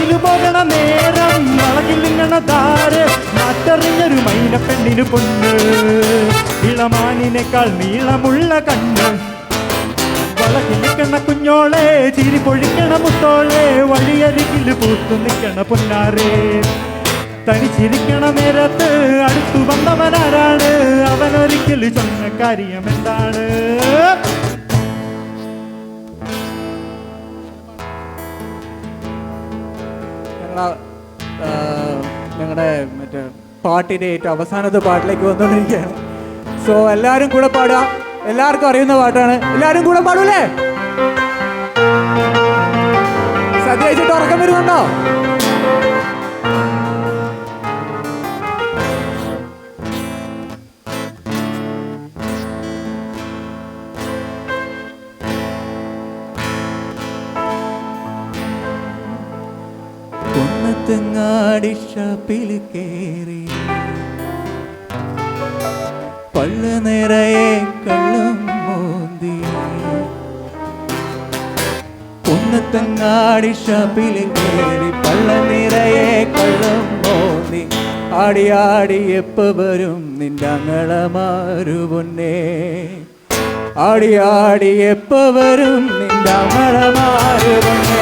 വളവിന് പോകണ നേരം വളകിലിങ്ങണ താര് നാട്ടറിഞ്ഞൊരു മൈന പെണ്ണിന് പൊണ്ണ് ഇളമാനിനേക്കാൾ നീളമുള്ള കണ്ണ് വളകിലിക്കണ കുഞ്ഞോളെ ചിരി പൊഴിക്കണ മുത്തോളെ വഴിയരികിൽ പൂത്തു നിൽക്കണ പൊന്നാറേ തനിച്ചിരിക്കണ നേരത്ത് അടുത്തു വന്നവനാരാണ് അവനൊരിക്കൽ ചൊന്ന കാര്യം എന്താണ് ഞങ്ങളുടെ മറ്റേ പാട്ടിൻ്റെ ഏറ്റവും അവസാനത്തെ പാട്ടിലേക്ക് വന്നുകൊണ്ടിരിക്കുകയാണ്. സോ എല്ലാവരും കൂടെ പാടുക. എല്ലാവർക്കും അറിയുന്ന പാട്ടാണ്. എല്ലാവരും കൂടെ പാടൂലേ? സദ്യ കഴിച്ചിട്ട് ഉറക്കം വരുന്നുണ്ടോ? കുന്നത്തങ്ങാടി ഷാപ്പിൽ കേറി പള്ളു നിറയെ കള്ളും മോന്തി കുന്നത്തങ്ങാടി ഷാപ്പിൽ കേറി പള്ളു നിറയെ കള്ളും മോന്തി ആടി ആടി എപ്പ വരും നിന്റെ അങ്ങളമാരു പൊന്നേ ആടി ആടി എപ്പ വരും നിന്റെ അങ്ങളമാരു പൊന്നേ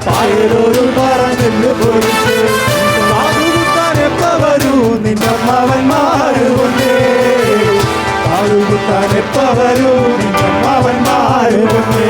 പായലൊരു പറഞ്ഞെന്ന് പൊരിച്ച് കാതുകുത്താൻ എപ്പ വരൂ നിന്നമ്മവന്മാരുകൊണ്ടേ കാതുകുത്താൻ എപ്പ വരൂ നിന്നമ്മവന്മാരുകൊണ്ടേ